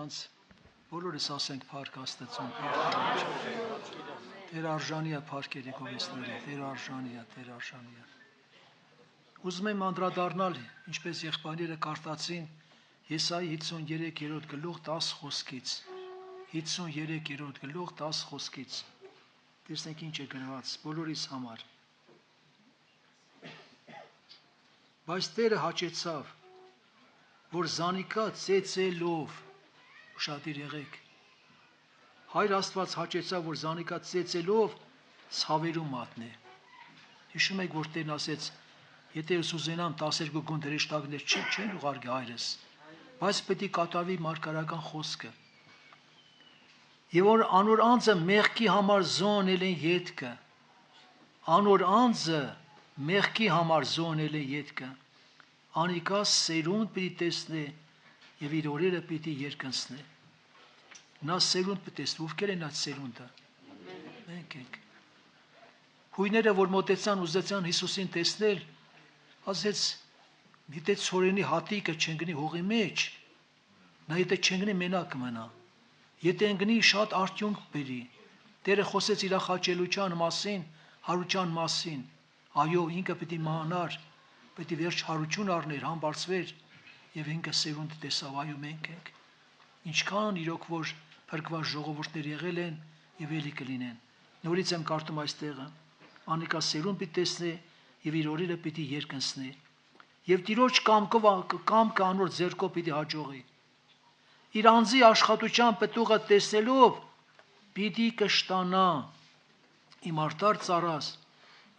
Կանանց բոլորս ասենք փառք Աստծուն։ Տեր արժանի է փառք երեկովիցների, Տեր արժանի է, Տեր արժանի է։ Ուզում եմ անդրադառնալ, ինչպես եղբայրները կարդացին Եսայի 53-րդ գլուխ 10 խոսքից։ 53-րդ գլուխ 10 խոսքից։ Տեսնենք ինչ է գրված բոլորիս համար։ Բայց Տերը հաճեցավ, որ զանիկա ծեծելով, ուշադիր եղեք, Հայր Աստված հաճեցավ, որ զանիկա ծեծելով ցավերում մատնե։ Հիշում եք, որ Տերն ասեց, եթե ես ուզենամ 12 գուն հրեշտակներ չեն ուղարկի հայրս, բայց պետք է կատարվի մարգարական խոսքը։ Եվ որ անոր անձը մեղքի համար զոհնել են ետքը, անոր անձը մեղքի համար զոհնել են ետքը, անիկա սերունդ պիտի տեսնե եւ իր օրերը պիտի երկնցնե։ Նա սերունդ պիտի տեսնի, ովքեր են այդ սերունդը։ Մենք ենք։ Հույները, որ մոտեցան ուզեցան Հիսուսին տեսնել, ասեց, եթե ցորենի հատիկը չընկնի հողի մեջ, նա եթե չընկնի մենակ կմնա, եթե ընկնի շատ արդյունք բերի։ Տերը խոսեց իր խաչելության մասին, հարության մասին, այո, ինքը պիտի մահանար, պիտի վերջ հարություն առներ, համբարձվեր եւ ինքը սերունդ տեսավ, այո, մենք ենք։ Ինչքան իրոք որ փրկված ժողովուրդներ եղել են եւ ելի կլինեն։ Նորից եմ կարդում այս տեղը։ Անիկա սերունդ պիտի տեսնե եւ իր օրերը պիտի երկնցնե։ Եվ Տիրոջ կամքը անոր ձեռքով պիտի հաջողի։ Իր անձի աշխատության պտուղը տեսնելով պիտի կշտանա։ Իմ արտար ծառաս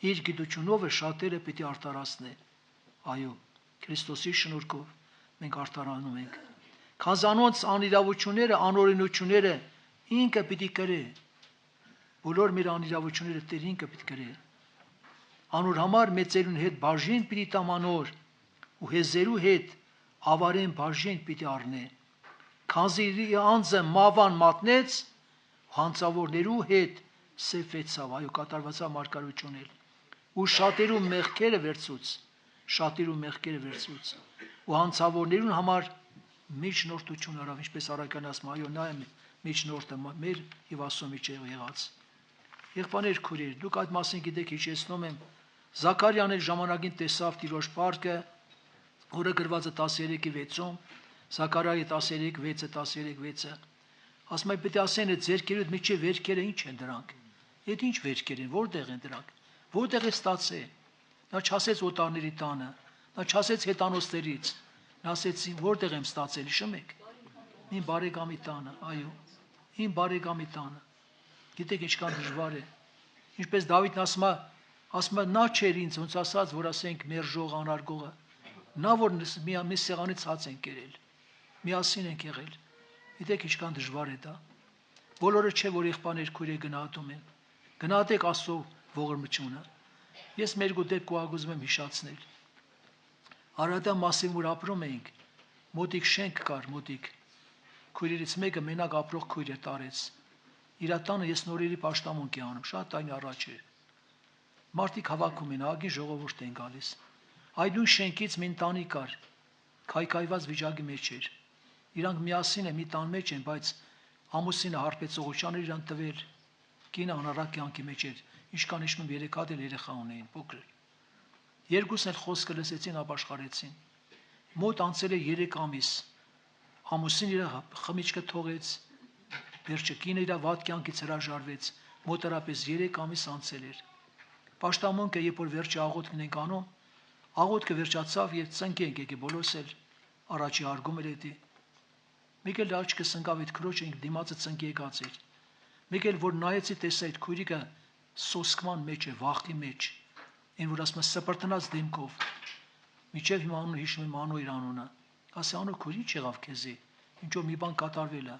իր գիտությունով շատերը պիտի արտարացնե։ Այո, Քրիստոսի շնորհքով մենք արտարանում ենք։ Քանզանոնց անիրավությունները, անօրենությունները ինքը պիտի կրե։ Բոլոր մեր անիրավությունները Տեր ինքը պիտի կրե։ Անոր համար մեծերուն հետ բաժին պիտի տամանոր ու հեզերու հետ ավարեն բաժին պիտի առնե։ Քանզի իր անձը մավան մատնեց, հանցավորներու հետ սեփեցավ, այո, կատարվածա մարգարությունն էլ։ Ու շատերու մեղքերը վերցուց, ու հանցավորներուն համար միջնորդություն արավ, ինչպես առաքան ասում, այո, նա է միջնորդը մեր եւ Աստծո միջեւ եղած։ Եղբայրներ, քույրեր, դուք այդ մասին գիտեք, հիշեցնում եմ, Զաքարիան էլ ժամանակին տեսավ Տիրոջ պարգը, որը գրված է 13:6-ում, Զաքարիայի 13:6-ը, ասում է, պետք է ասեն, այդ ձեռքերուդ միջև վերքերը ինչ են դրանք։ Այդ ինչ վերքեր են, որտեղ են դրանք։ Որտեղ է ստացել։ Նա չասեց օտարների տանը, նա չասեց հետանոստերից, նա ասեց որտեղ եմ ստացել, հիշում եք։ Իմ բարեկամի տանը, այո, իմ բարեկամի տանը։ Գիտեք ինչքան դժվար է։ Ինչպես Դավիթն ասում է, նա չէր ինձ ոնց ասած, որ ասենք մերժող անարգողը, նա որ մի սեղանից հաց են կերել, միասին ենք եղել։ Գիտեք ինչքան դժվար է դա։ Բոլորը չէ, որ եղբայրներ քույրեր գնահատում են։ Գնահատեք Աստծո ողորմությունը։ Ես մեր գուտետ կուագուզում եմ հիշացնել։ Արադա մասին, որ ապրում էինք, մոտիկ շենք կար, մոտիկ։ Քույրերից մեկը մենակ ապրող քույր է տարեց։ Իր տանը ես նորերի պաշտամունք եմ անում, շատ այն առաջ է։ Մարդիկ հավաքում են, ագին ժողովուրդ են գալիս։ Այդ նույն շենքից մի ընտանի կար, քայքայված վիճակի մեջ էր։ Իրանք միասին է մի տան մեջ են, բայց ամուսինը հարբեցողության էր իրան տվել, կինը անառակ կյանքի մեջ էր, ինչքան հիշում 3 հատ էլ երեխա ունեին, փոքր։ Երկուսն էլ խոսքը լսեցին, ապաշխարեցին։ Մոտ անցել է 3 ամիս։ Ամուսին իր խմիչքը թողեց, վերջը կինը իր վատ կյանքից հրաժարվեց, մոտարապես 3 ամիս անցել էր։ Պաշտամունքը, երբ որ վերջի աղոթքն ենք անում, աղոթքը վերջացավ եւ ծնկի ենք եկի բոլորս էլ առաջի հարգում էր էդի։ Մեկ էլ աչքս ընկավ այդ քրոջը, ինք դիմացը ծնկի եկած էր։ Մեկ էլ որ նայեցի տեսա այդ քույրիկը սոսկման մեջ է, վախի մեջ, այն որ ասում է սպրտնած դեմքով։ Միջև հիմա անունը հիշում եմ Անո իր անունը։ Ասի Անո քույր ինչ եղավ քեզի։ Ինչու մի բան կատարվել է։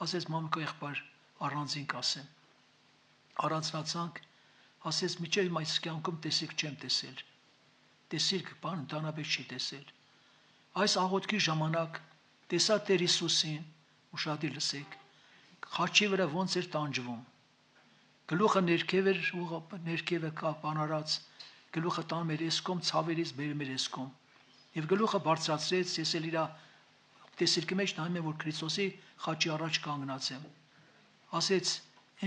Ասեց մամիկա եղբայր առանձին կասեմ։ Առանձնացանք, ասեց միջև հիմա այս կյանքում տեսիք չեմ տեսել։ Տեսիք բան ընդանրապես չի տեսել։ Այս աղոթքի ժամանակ տեսա Տեր Հիսուսին, ուշադիր լսեք, խաչի վրա ոնց էր տանջվում։ Գլուխը ներքևը բանարած, գլուխը տանում էր էսկոմ, ցավերից բերում էր էսկոմ։ Եվ գլուխը բարձրացրեց, ես էլ իր տեսիլքի մեջ նայում եմ, որ Քրիստոսի խաչի առաջ կանգնած եմ։ Ասեց,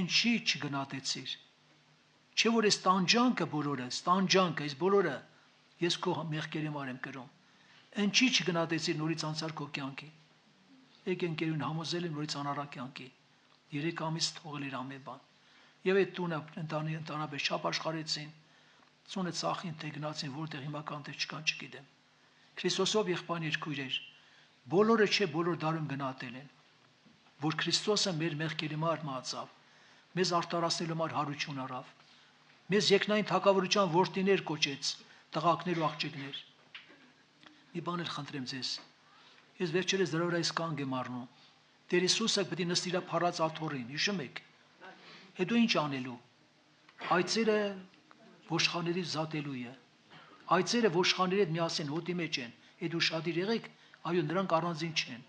ինչի չգնահատեցիր։ Չէ որ այս տանջանքը բոլորը, այս բոլորը ես քո մեղքերի համար եմ կրում։ Ինչի չգնահատեցիր նորից անցար քո կյանքի։ Եկ ընկերուն համոզել եմ նորից անառակ կյանքի։ 3 ամիս թողել իր ամեն բան։ Եվ այդ տունը ընդանրապես չափ աշխարհեցին։ Ծունը ծախին թե գնացին, որտեղ հիմա կան թե չկան, չգիտեմ։ Քրիստոսով եղբայրներ քույրեր, բոլորը չէ բոլոր դարում գնահատել են, որ Քրիստոսը մեր մեղքերի համար մահացավ, մեզ արտարացնելու համար հարություն առավ, մեզ երկնային թագավորության որդիներ կոչեց, տղակներ ու աղջիկներ։ Մի բան էլ խնդրեմ ձեզ, ես վերջերս դրա վրա կանգ եմ առնում, Տեր Հիսուսը պետք է նստի իր փառած աթոռին, հիշում եք, հետո ինչ անելու, այծերը ոշխաների զատելու է, այծերը ոշխաների հետ միասին հոտի մեջ են, այդ ուշադիր եղեք, այո նրանք առանձին չեն,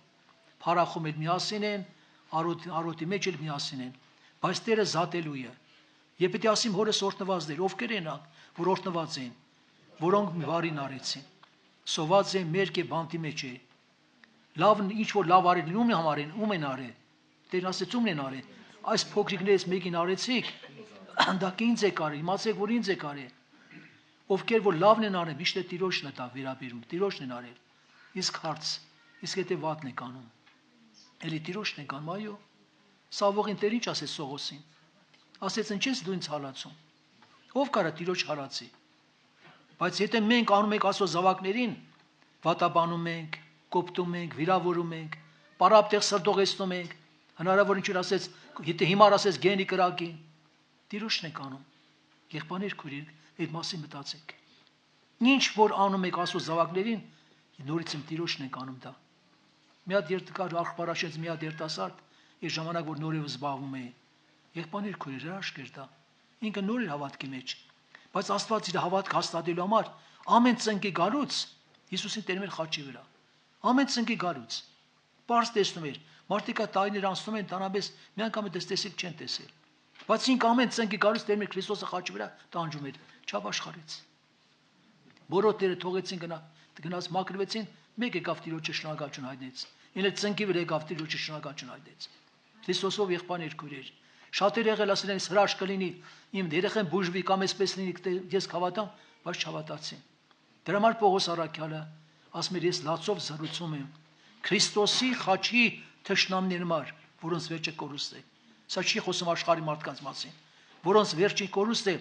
փառախում էլ միասին են, արոտի մեջ էլ միասին են, բայց Տերը զատելու է, եւ պետք է ասիմ հորս օրհնվածներ, ովքեր են որ օրհնված են, որոնք բարին արեցին, սոված են մերկ է բանտի մեջ է, լավ ինչ որ լավ արել ում համար են, ում են արել, Տերն ասեց ումն են արել, այս փոքրիկներից մեկին արեցիք, դա ինձ է կարել, իմացեք որ ինձ է կարել, ովքեր որ լավն են արել, միշտ է Տիրոջն է դա վերաբերում, Տիրոջն են արել, իսկ հարց, իսկ եթե վատն եք անում, էլի Տիրոջն եք անում, այո, Սավողին Տեր ինչ ասեց Սողոսին, ասեց ինչես դու ինձ հալածում, ով կարա Տիրոջ հալածի, բայց եթե մենք անում ենք Աստծո զավակներին, վատաբանում ենք, կոպտում ենք, վիրավորում ենք, պարապտեղ սրտողեցնում ենք, հնարավոր ինչ որ ասեց, եթե հիմար ասեց գենի կրակի, Տիրոջն եք անում, եղբայրներ քույրեր, այդ մասին մտածեք, ինչ որ անում եք Աստծո զավակներին, նորից եմ Տիրոջն եք անում դա, մի հատ երթկար աղբարաշեց մի հատ երիտասարդ, այս ժամանակ որ նորևս զբաղվում է, եղբայրներ քույրեր հրաշք էր դա, ինքը նոր էր հավատքի մեջ, բայց Աստված իր հավատքը հաստատելու համար ամեն ծնկի գալուց Հիսուսին տերում էր խաչի վրա, ամեն ծնկի գալուց, պարզ տեսնում էր, մարդիկա տարիներ անցնում են, տանաբես մի անգամ դες տեսիկ չեն տեսել, բայց ինքը ամեն ծնկի գալուց տերում էր Քրիստոսը խաչի վրա տանջում էր, չափ աշխարհեց, բոլորները թողեցին գնաց մաքրվեցին, մեկ եկավ Տիրոջը շնորհակալություն հայտնեց, ինը ծնկի վրա եկավ Տիրոջը շնորհակալություն հայտնեց, Քրիստոսով եղբայրներ քույրեր, շատեր եղել ասել են հրաշք կլինի, իմ երեխեն բուժվի կամ այսպես լինի, ես հավատամ, բայց չհավատացին։ Դրա համար Պողոս առաքյալը ասում էր ես լացով զրուցում եմ Քրիստոսի խաչի թշնամիների համար, որոնց վերջը կորուստ է։ Սա չի խոսում աշխարհի մարդկանց մասին, որոնց վերջին կորուստ է,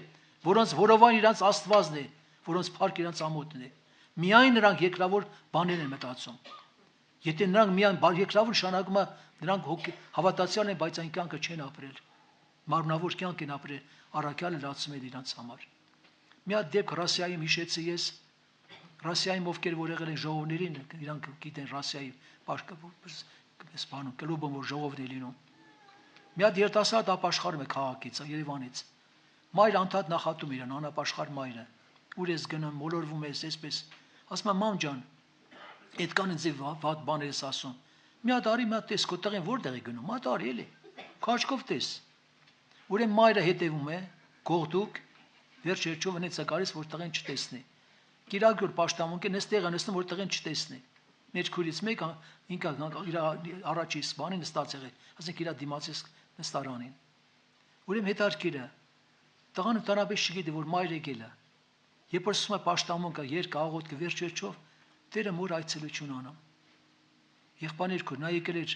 որոնց որովայն իրանց Աստվածն է, որոնց փառք իրանց ամոթն է։ Միայն նրանք երկրավոր բաներ են մտածում։ Եթե նրանք միայն երկրավոր շանակումը նրանք հավատացյալ են, բայց այն կյանքը չեն ապրել։ Մարմնավոր կյանք են ապրել, առաքյալը լացում է իրանց համար։ Մի հատ դեպք Ռասիայում հիշեցի ես, Ռասիայում ովքեր որ եղել են ժողովներին, իրանք գիտեն Ռասիայի բանում կլուբում որ ժողովն է լինում։ Մի հատ երիտասարդ ապաշխարում է քաղաքից, Երևանից։ Մայրը անդադ նախատում իրան, անապաշխար մայրը։ Ուր ես գնում, մոլորվում ես, այսպես։ Ասում եմ, մամ ջան, այդքան ինձ վատ բաներ ես ասում։ Մի հատ արի, մի հատ տես, քո տղեն որտեղ է գնում, մի հատ արի էլի։ Քո աչքով տես։ Ուրեմն մայրը հետևում է, գողդուկ, վերջ երջով հնեց ակարից, որ տղեն չտեսնի։ Կիրակյոր պաշտամունք է, նստեղ է նստում, որ տղեն չտեսնի։ Մեր քուրից մեկը ինքը իր առաջի բանի նստած եղել, ասենք իր դիմացից նստարանին։ Ուրեմն հետարքիրը տղան տարաբես չգիտի, որ մայր եկել է։ Երբ որ սկսում է պաշտամունքը, երկ աղոթքը վերջ երջով, Տերը մոր այցելություն անում։ Եղբայրներ քո նա եկել էր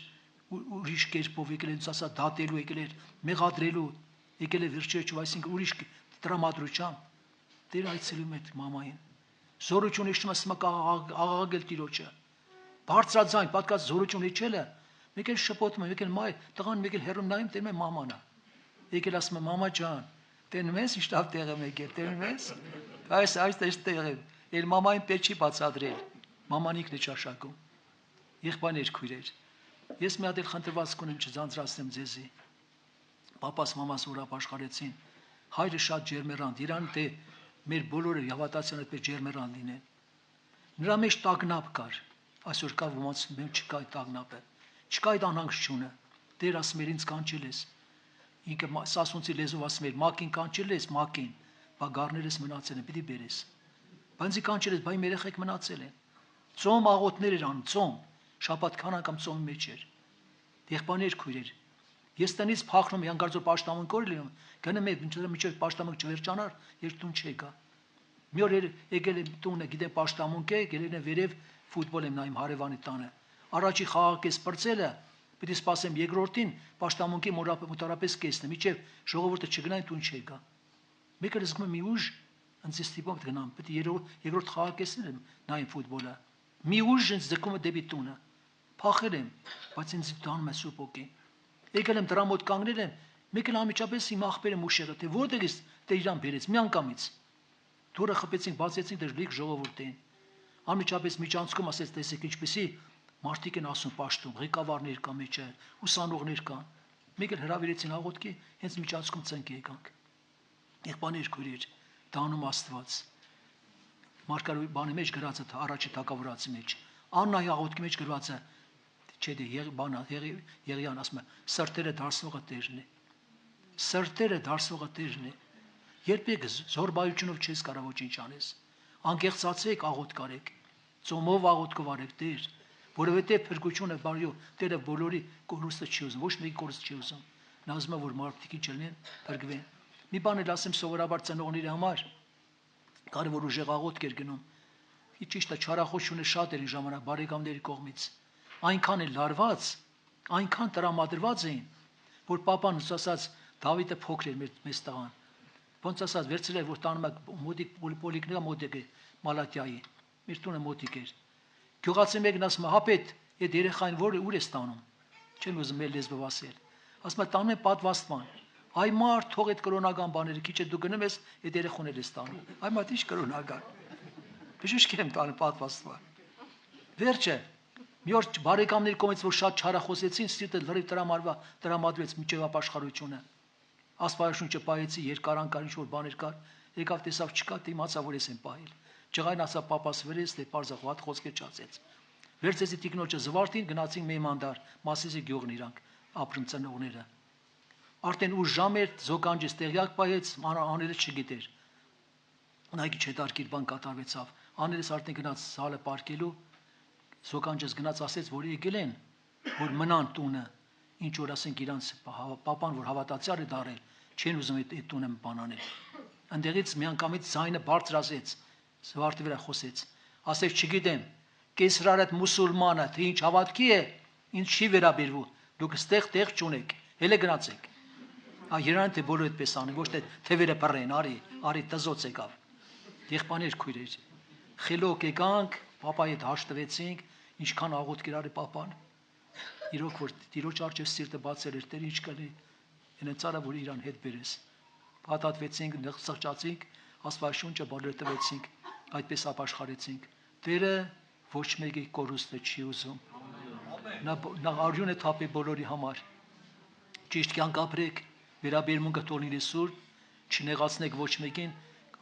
ուրիշ կերպով, եկել էր ասա դատելու, եկել էր մեղադրելու, եկել է վերջ երջով, այսինքն ուրիշ տրամադրությամբ։ Տերը այցելում է մամային։ Զորություն իջնում ասում է աղաղակել Տիրոջը։ Բարձրաձայն պատկած զորություն իջելը, մեկ էլ շփոթում է, մեկ էլ մայր, տղան մեկ էլ հեռում նայում, տերում է մամանա։ Եկել ասում է մամա ջան, տենում ես ինչ լավ տեղ եմ եկել, տենում ես։ Այս տեղ եմ, էլ մամային պետք չի բացատրել, մամանիկն է ճաշակում։ Եղբայրներ քույրեր, ես մի հատ էլ խնդրված կունեմ չձանձրացնեմ ձեզի։ Պապաս մամաս որ ապաշխարեցին, հայրը շատ ջերմերանդ, իրան թե մեր բոլորը հավատացյալ այդպես ջերմերանդ լինեն։ Նրա մեջ տագնապ կար, այսօր կա ոմանց մենք չկա այդ տագնապը, չկա այդ անհանգստությունը։ Տեր ասում էր ինձ կանչել ես։ Ինքը սասունցի լեզվով ասում էր մակին կանչել ես, մակին, բա գառներս մնացել են, պիտի բերես։ Բայց ինձ կանչել ես, բայ մեր երեխեք մնացել են։ Ծոմ աղոթներ էր անում, ծոմ։ շաբաթ քան անգամ ծոմի մեջ էր։ Եղբայրներ, քույրեր, ես տնից փախնում եմ, հանկարծ պաշտամունք օր լինում, գնում եմ միջև պաշտամունք չվերջանար, ես տուն չեկա։ Մի օր եկել եմ տունը, գիտեմ պաշտամունք է, եկել եմ վերև ֆուտբոլ եմ նայում հարևանի տանը։ Առաջի խաղակես բրծելը, պիտի սպասեմ երկրորդին, պաշտամունքի մոտարապես կեսն է, միջև ժողովուրդը չգնային տուն չեկա։ Մեկը զգում եմ մի ուժ, ինձ ստիպում գնամ, պիտի երկրորդ խաղակեսն եմ նայում ֆուտբոլը։ Մի ուժ ինձ ձգում է դեպի տունը։ Փախել եմ, բայց ինձ դառնում է սուր ոգին։ Եկել եմ դրա մոտ կանգնել եմ, մեկը անմիջապես իմ աղբերը մուշեղը, թե որտեղից դե իրան բերեց, միանգամից։ Դուրը խփեցինք, բացեցինք, դեր լիք ժողովուրդ էին։ Անմիջապես միջանցքում ասեց, տեսեք ինչպեսի մարդիկ են ասում պաշտում, ղեկավարներ կա մեջը, ուսանողներ կան։ Մեկ էլ հրավիրեցին աղոթքի, հենց միջանցքում ծնկ եկանք։ Եղբայրներ, քույրեր, դանում Աստված։ Մարգարեի բանի մեջ գրած է առաջի թագավորացի մեջ։ Աննայի աղոթքի մեջ գրված է, չէ՞ դե Եղիան ասում է, սրտերը դարձնողը Տերն է։ Սրտերը դարձնողը Տերն է։ Երբեք զորբայությունով չես կարող ոչինչ անես։ Անկեղծացեք աղոթք արեք, ծոմով աղոթքով արեք Տեր, որովհետև փրկությունը բարյո Տերը բոլորի կորուստը չի ուզում, ոչ մեկի կորուստ չի ուզում։ Նա ուզում է, որ մարդիկ չլինեն, փրկվեն։ Մի բան էլ ասեմ սովորաբար ծնողների համար, կարևոր ուժեղ աղոթք էր գնում։ Ճիշտ է, չարախոսությունը շատ էր ժամանակ բարեկամների կողմից։ Այնքան էլ լարված, այնքան տրամադրված էին, որ պապան ասած Դավիթը փոքր էր մեծ տղան։ Ոնց ասած վերցրել էր, որ տանում է մոտիկ պոլիկնիկա մոտիկ է Մալատիայի։ Մեր տունը մոտիկ էր։ Գյուղացի մեկն ասում է, հապետ, այդ երեխային ուր է ստանում։ Չեմ ուզում մեր լեզվով ասել։ Ասում է, տանում են պատվաստման։ Այ մարդ թող այդ կրոնական բաները, քիչ է դու գնում ես, այդ երեխուն էլ ես տանում։ Այ մարդ ինչ կրոնական։ Բժիշկ եմ տանում պատվաստման։ Վերջը մի օր բարեկամների կողմից որ շատ չարախոսեցին, սիրտը լրիվ տրամադրեց միջև ապաշխարությունը։ Աստվածաշունչը պահեցի, երկարանկար ինչ որ բաներ կար, եկավ տեսավ չկա, դիմացա որ ես եմ պահել։ Ջղայն ասա պապաս վրես, դե պարզախ վատ խոսքեր չացեց։ Վերցեցի տիկնոջը զվարթին, գնացինք Մեյմանդար, Մասիսի գյուղն իրանք, ապրում ծնողները։ Արդեն ուշ ժամ էր, զոկանջից տեղյակ պահեց, աները չգիտեր։ Նայքի չետարկիր բան կատարվեցավ։ Աներս արդեն գնաց զալը պարկելու, զոկանջս գնաց ասեց, որ եկել են, որ մնան տունը, ինչ որ ասենք իրանց պապան, որ հավատացյալ է դարել, չեն ուզում այդ տունը բանանել։ Այնտեղից միանգամից ձայնը բարձրացեց, զվարթի վրա խոսեց, ասեց չգիտեմ, կեսրարդ մուսուլմանը, թե ինչ հավատքի է, ինձ չի վերաբերվում, դուք ստեղ տեղ չունեք, հելը գնացեք։ Երան թե բոլորը այդպես անեն, ոչ թե թևերը բռեն, արի տզոց եկավ։ Եղբայրներ, քույրեր, խելոք եկանք, պապայի հետ հաշտվեցինք, ինչքան աղոթք էր արի պապան։ Իրոք որ Տիրոջ առջև սիրտը բացել էր, Տեր ինչ կլի, այն ծառա որ իրան հետ բերես։ Փաթաթվեցինք, սղճացինք, Աստվածաշունչը բոլորը տվեցինք, այդպես ապաշխարեցինք։ Տերը ոչ մեկի կորուստը չի ուզում։ Նա արյուն է թափի բոլորի համար։ Ճիշտ կյանք ապրեք, վերաբերմունքը թող լինի սուրբ, չնեղացնեք ոչ մեկին,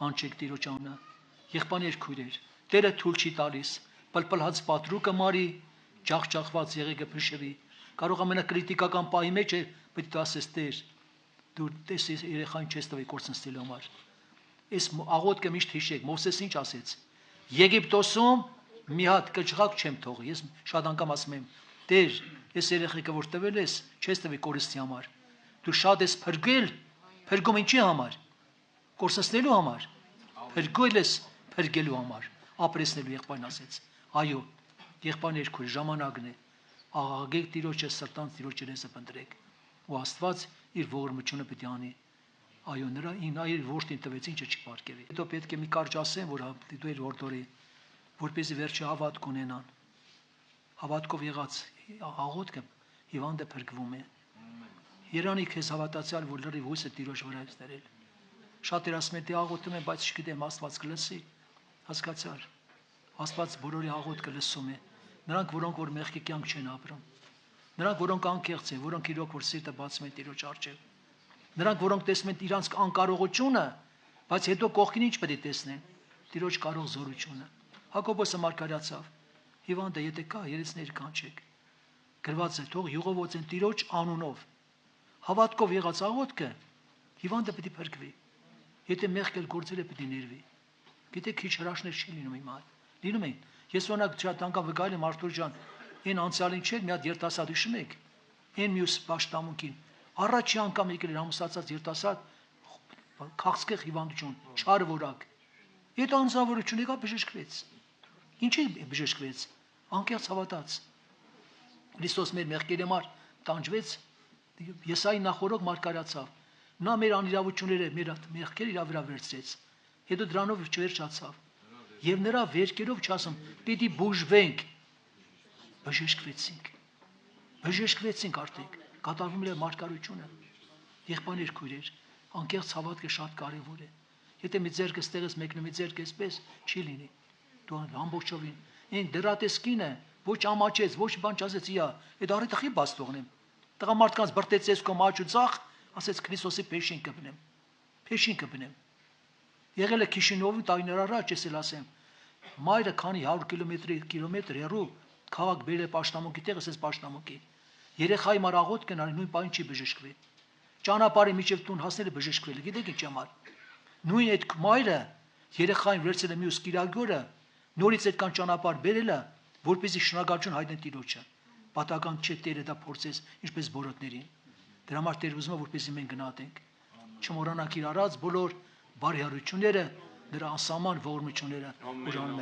անչեք Տիրոջ անունը։ Եղբայրներ, քույրեր, Տերը թույլ չի տալիս, պլպլած պատրուկը մարի, ջախջախված եղեգը փշրի։ Կարող ամենակրիտիկական պահի մեջ է, պետք է ասես Տեր, դու տեսես երեխային չես տվել կորցնելու համար։ Այս աղոթքը միշտ հիշեք, Մովսես ինչ ասեց։ Եգիպտոսում մի հատ կճղակ չեմ թողի։ Ես շատ անգամ ասում եմ, Տեր, այս երեխեքը որ տվել ես, չես տվել կորստի համար։ Դու շատ ես փրկել, փրկում ինչի համար։ Կորցնելու համար։ Փրկել ես փրկելու համար, ապրեսնելու եղբայրն ասեց։ Այո, եղբայրներ քույր ժամանակն է։ Աղաղեք Տիրոջը սրտանց Տիրոջը լեզը փնտրեք։ Ու Աստված իր ողորմությունը պետք է անի։ Այո, նա իր որդին տվեց, ինչը չի պարգևի։ Հետո պետք է մի կարճ ասեմ, որ դու իր որդորի, որպեսզի վերջի հավատք ունենան։ Հավատքով եղած աղոթքը հիվանդը փրկվում է։ Երանի քեզ հավատացյալ, որ լրիվ հույսը Տիրոջ վրա ես դրել։ Շատեր ասում են, դե աղոթում են, բայց չգիտեմ, Աստված կլսի։ Հասկացար։ Աստված բոլորի աղոթքը լսում է։ Նրանք, որոնք որ մեղքի կյանք չեն ապրում։ Նրանք, որոնք անկեղծ են, որոնք իրոք որ սիրտը բացում են Տիրոջ առջև։ Նրանք, որոնք տեսնում են իրանց անկարողությունը, բայց հետո կողքին ինչ պետք է տեսնեն։ Տիրոջ կարող զորությունը։ Հակոբոսը մարգարացավ։ Հիվանդը եթե կա, երեցներ կանչեք։ Գրված է, թող յուղովոց են Տիրոջ անունով։ Հավատքով եղած աղոթքը հիվանդը պետք է փրկվի։ Եթե մեղք էլ գործել է, պետք է ներվի։ Գիտեք, քիչ հրաշներ չի լինում հիմա։ Լինում են։ Ես օրինակ շատ անգամ վկայել եմ Արթուր ջան, Այն անցյալին չէր, մի հատ երիտասարդ հիշում եք, այն մյուս պաշտամունքին, առաջի անգամ եկել էր ամուսացած երիտասարդ, քաղցկեղ հիվանդություն, չար որակ։ Այդ անձնավորությունը եկա բժշկվեց։ Ինչի բժշկվեց։ Անկեղծ հավատաց։ Քրիստոս մեր մեղքերի համար տանջվեց, Եսայի նախորոք մարգարացավ։ Նա մեր անիրավությունները, մեր մեղքերը իր վրա վերցրեց։ Հետո դրանով չվերջացավ։ Եվ նրա վերքերով չասում, պիտի բուժվենք։ Բժշկվեցինք։ Բժշկվեցինք արդեն, կատարվում է մարգարությունը։ Եղբայրներ, քույրեր, անկեղծ հավատքը շատ կարևոր է։ Եթե մի ձեռք ստեղից մեկնում մի ձեռք էսպես չի լինի։ Դու ամբողջովին այն դրատեսկին է, ոչ ամաչեց, ոչ բան չասեց, իա, այդ առիթը խի բաց թողնեմ։ Տղամարդկանց բրտեցես կոմ աճ ու ցախ, ասեց Քրիստոսի փեշին կբնեմ։ Փեշին կբնեմ։ Եղել է Քիշինովի տարիներ առաջ, ես էլ ասեմ, մայրը քանի 100 կիլոմետր հեռու քաղաք բերել է պաշտամունքի տեղ, ասես պաշտամունքի։ Երեխայի մար աղոտ կնարի նույն պայն չի բժշկվի։ Ճանապարհի միջև տուն հասնել է բժշկվել է, գիտեք ինչ համար։ Նույն այդ մայրը երեխային վերցել է մյուս կիրագորը, նորից այդքան ճանապարհ բերել է, որպեսզի շնորհակալություն հայտնեն Տիրոջը։ Պատական չէ Տերը դա փորձեց, ինչպես բորոտներին։ Դրա համար Տեր ուզում է, որպեսզի մենք գնահատենք։ Չմոռանանք իր արած բոլոր բարեհարությունները, նրա անսահման ողորմությունները, որ անում է։